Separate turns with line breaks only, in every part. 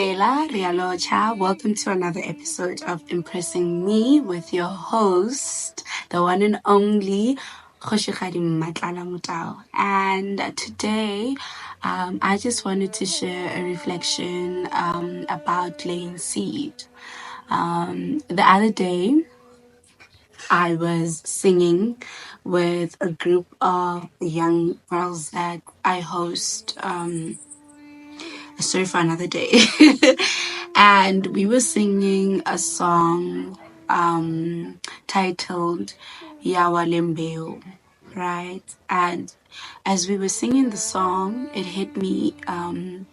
Bella Rialocha. Welcome to another episode of Impressing Me with your host, the one and only Khoshikgadi Matlala Mutao. And today, I just wanted to share a reflection about laying seed. The other day, I was singing with a group of young girls that I host. A story for another day. And we were singing a song titled Yawa Lembeo, right? And as we were singing the song, it hit me in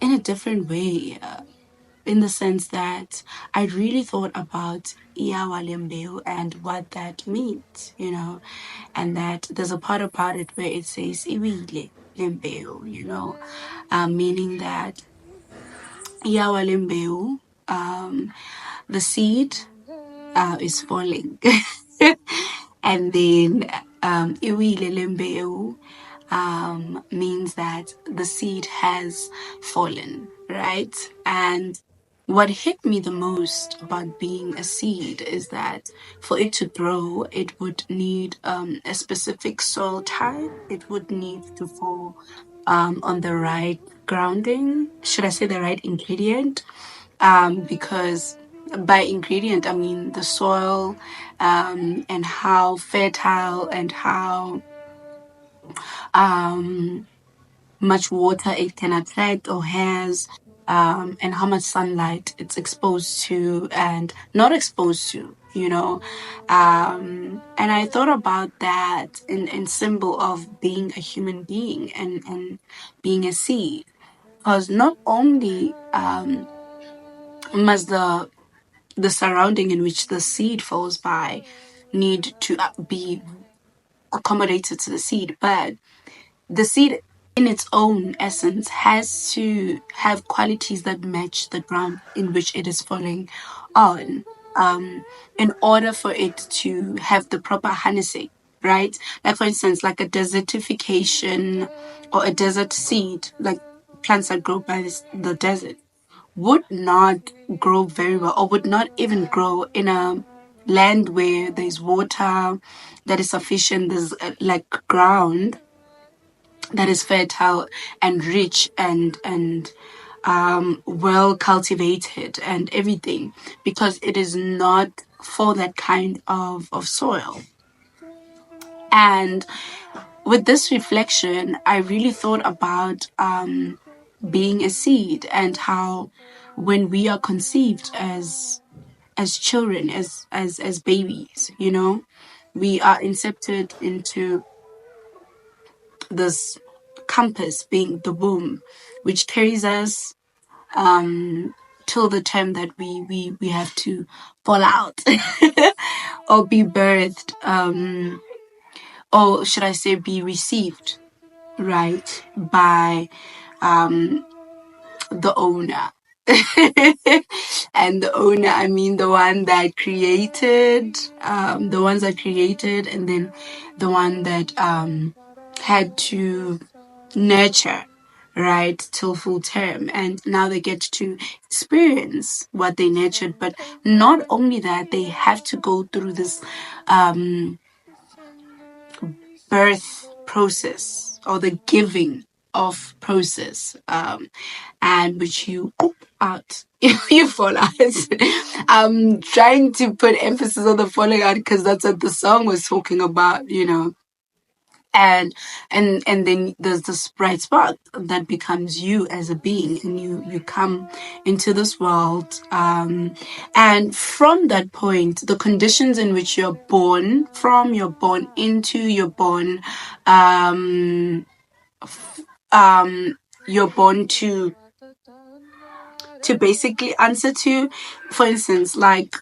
a different way. In the sense that I really thought about Iawa Lembeo and what that means, and that there's a part about it where it says Iwile Lembeo, meaning that Iawa Lembeo, the seed is falling. And then Iwile Lembeo means that the seed has fallen, right? And what hit me the most about being a seed is that for it to grow, it would need a specific soil type. It would need to fall on the right grounding. Should I say the right ingredient? Because by ingredient, I mean the soil and how fertile and how much water it can attract or has, and how much sunlight it's exposed to and not exposed to, And I thought about that in symbol of being a human being and being a seed. Because not only must the surrounding in which the seed falls by need to be accommodated to the seed, but the seed in its own essence has to have qualities that match the ground in which it is falling on, in order for it to have the proper harnessing, right? Like, for instance, like a desertification or a desert seed, like plants that grow by the desert, would not grow very well or would not even grow in a land where there's water that is sufficient, there's like ground that is fertile and rich and well cultivated and everything, because it is not for that kind of soil. And with this reflection, I really thought about being a seed and how when we are conceived as children, as babies, we are incepted into this compass being the womb, which carries us till the time that we have to fall out or be birthed, or should I say be received, right, by the owner. And the owner, I mean the one that created, the ones that created, and then the one that had to nurture, right, till full term. And now they get to experience what they nurtured. But not only that, they have to go through this birth process or the giving of process, and which you out. You fall out. I'm trying to put emphasis on the falling out because that's what the song was talking about, and then there's this bright spot that becomes you as a being, and you come into this world, and from that point, the conditions in which you're born from, you're born into, you're born you're born to basically answer to. For instance, like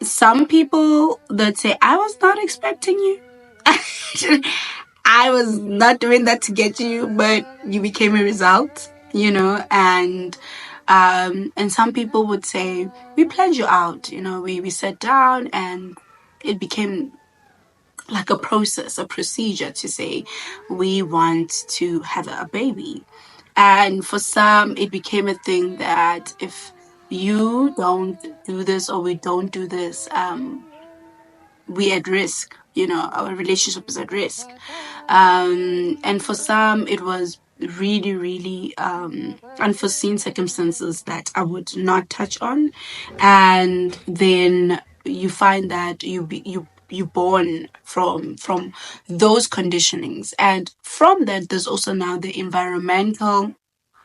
some people that say, I was not expecting you. I was not doing that to get you, but you became a result, and some people would say, we planned you out, we sat down and it became like a process, a procedure to say, we want to have a baby. And for some, it became a thing that if you don't do this or we don't do this, we at risk. Our relationship is at risk. And for some, it was really, really unforeseen circumstances that I would not touch on. And then you find that you born from those conditionings, and from that there's also now the environmental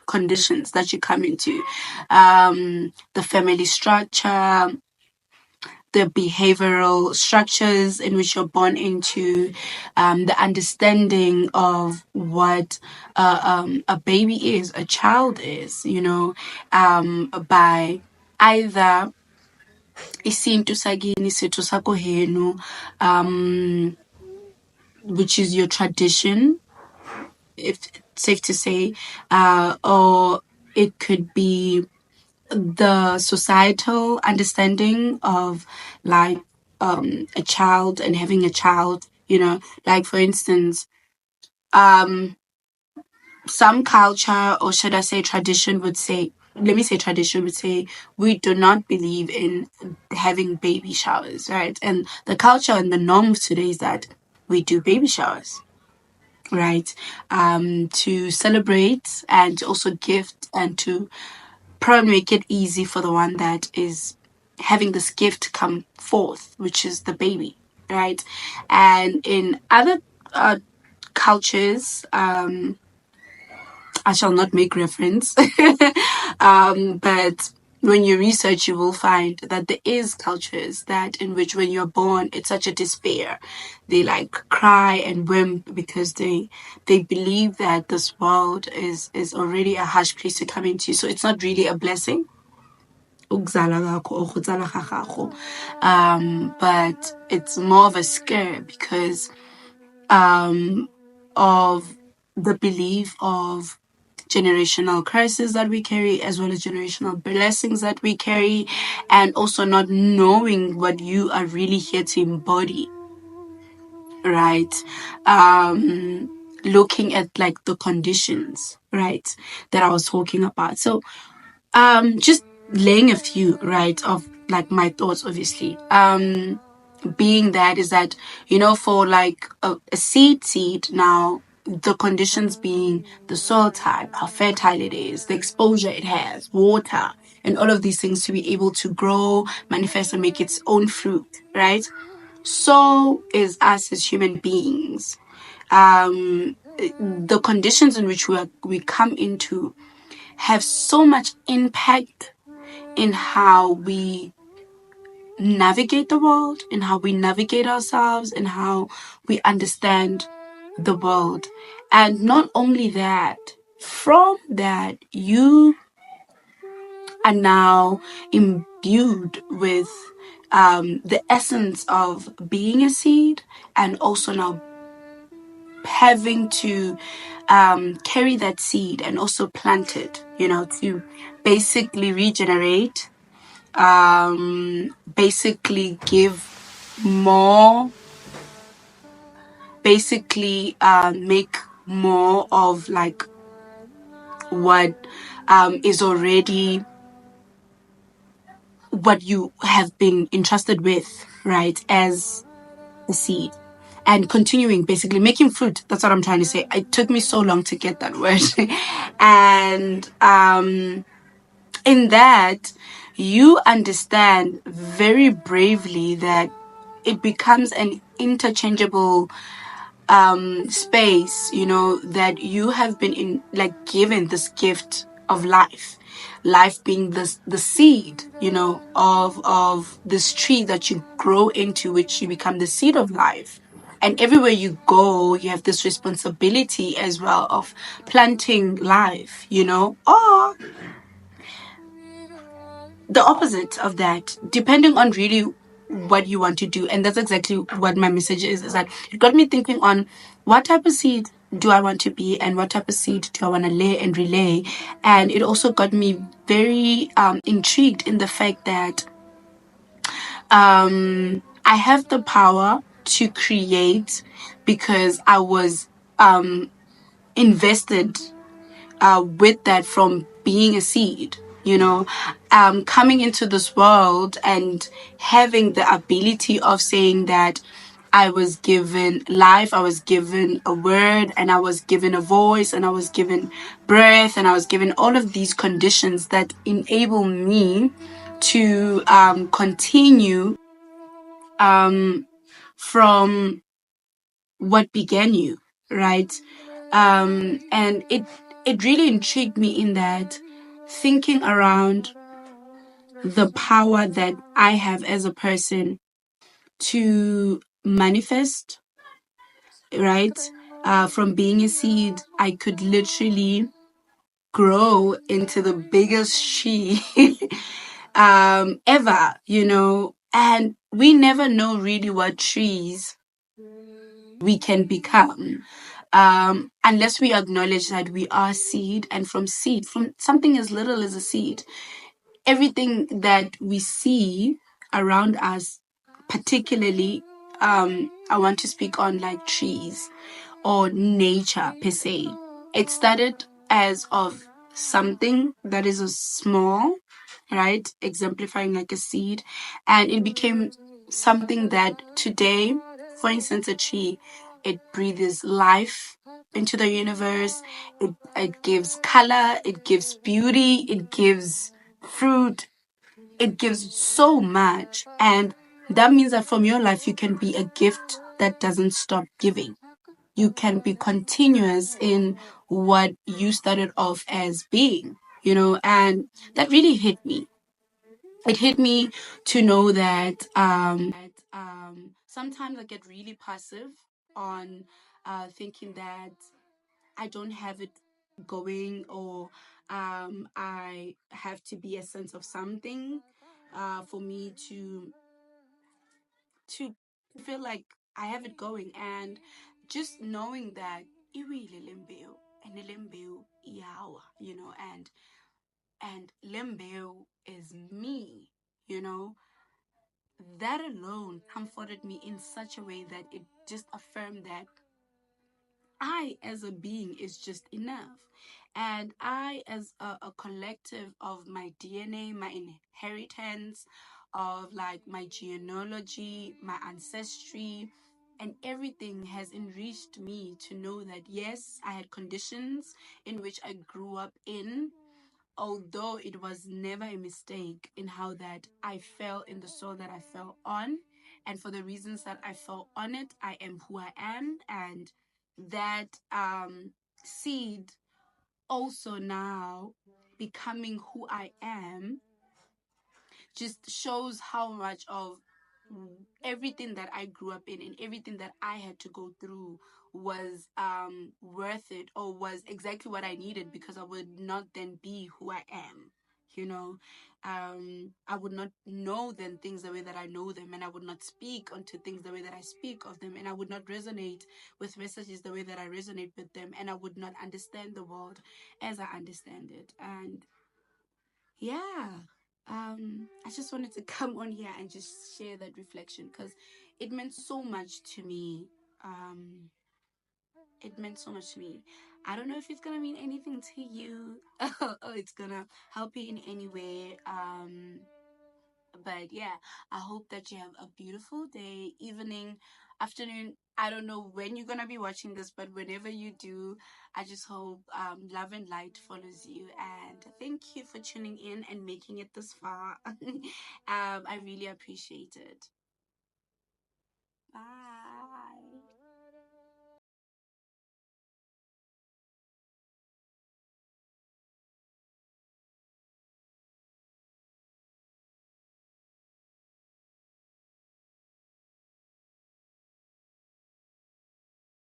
conditions that you come into, the family structure, the behavioral structures in which you're born into, the understanding of what a baby is, a child is, by either isintu sakini setho sakho henu, which is your tradition, if it's safe to say, or it could be the societal understanding of like a child and having a child, like for instance, some culture, or should I say tradition, would say, let me say tradition would say, we do not believe in having baby showers, right? And the culture and the norms today is that we do baby showers, right? To celebrate and to also gift and to probably make it easy for the one that is having this gift come forth, which is the baby, right? And in other cultures, I shall not make reference, but when you research, you will find that there is cultures that in which when you're born, it's such a despair. They like cry and wimp because they believe that this world is already a harsh place to come into. So it's not really a blessing. But it's more of a scare because of the belief of generational curses that we carry, as well as generational blessings that we carry, and also not knowing what you are really here to embody, right? Looking at like the conditions, right, that I was talking about. So just laying a few, right, of like my thoughts, obviously. Being that is that, for like a seed now, the conditions being the soil type, how fertile it is, the exposure it has, water, and all of these things to be able to grow, manifest, and make its own fruit, right? So is us as human beings. The conditions in which we come into have so much impact in how we navigate the world, in how we navigate ourselves, and how we understand the world. And not only that, from that, you are now imbued with the essence of being a seed, and also now having to carry that seed and also plant it, to basically regenerate, basically give more, basically make more of like what is already what you have been entrusted with, right, as the seed. And continuing, basically making fruit. That's what I'm trying to say. It took me so long to get that word. And in that, you understand very bravely that it becomes an interchangeable space, that you have been in, like, given this gift of life being the seed, of this tree that you grow into, which you become the seed of life. And everywhere you go, you have this responsibility as well of planting life, or the opposite of that, depending on really what you want to do. And that's exactly what my message is that it got me thinking on what type of seed do I want to be, and what type of seed do I want to lay and relay. And it also got me very intrigued in the fact that I have the power to create because I was invested with that from being a seed, coming into this world and having the ability of saying that I was given life, I was given a word, and I was given a voice, and I was given breath, and I was given all of these conditions that enable me to continue from what began you, right? And it really intrigued me in that, thinking around the power that I have as a person to manifest, right? From being a seed, I could literally grow into the biggest she ever, and we never know really what trees we can become, unless we acknowledge that we are seed, and from something as little as a seed, everything that we see around us, particularly, I want to speak on like trees or nature per se. It started as of something that is a small, right, exemplifying like a seed, and it became something that today, for instance, a tree, it breathes life into the universe. It gives color, it gives beauty, it gives fruit, it gives so much. And that means that from your life, you can be a gift that doesn't stop giving. You can be continuous in what you started off as being, and that really hit me. It hit me to know that sometimes I get really passive on thinking that I don't have it going, or I have to be a sense of something for me to feel like I have it going. And just knowing that iwilldiehere and limbeo yawa, and limbeo is me, you know, that alone comforted me in such a way that it just affirmed that I as a being is just enough. And I as a collective of my DNA, my inheritance, of like my genealogy, my ancestry, and everything has enriched me to know that yes, I had conditions in which I grew up in, although it was never a mistake in how that I fell in the soil that I fell on. And for the reasons that I fell on it, I am who I am. And that seed also now becoming who I am just shows how much of everything that I grew up in and everything that I had to go through was worth it, or was exactly what I needed, because I would not then be who I am. You know, I would not know then things the way that I know them, and I would not speak onto things the way that I speak of them, and I would not resonate with messages the way that I resonate with them, and I would not understand the world as I understand it. And yeah, I just wanted to come on here and just share that reflection, because it meant so much to me. um it meant so much to me. I don't know if it's gonna mean anything to you or it's gonna help you in any way. But yeah, I hope that you have a beautiful day, evening, afternoon. I don't know when you're gonna be watching this, but whenever you do, I just hope love and light follows you. And thank you for tuning in and making it this far. I really appreciate it. Bye.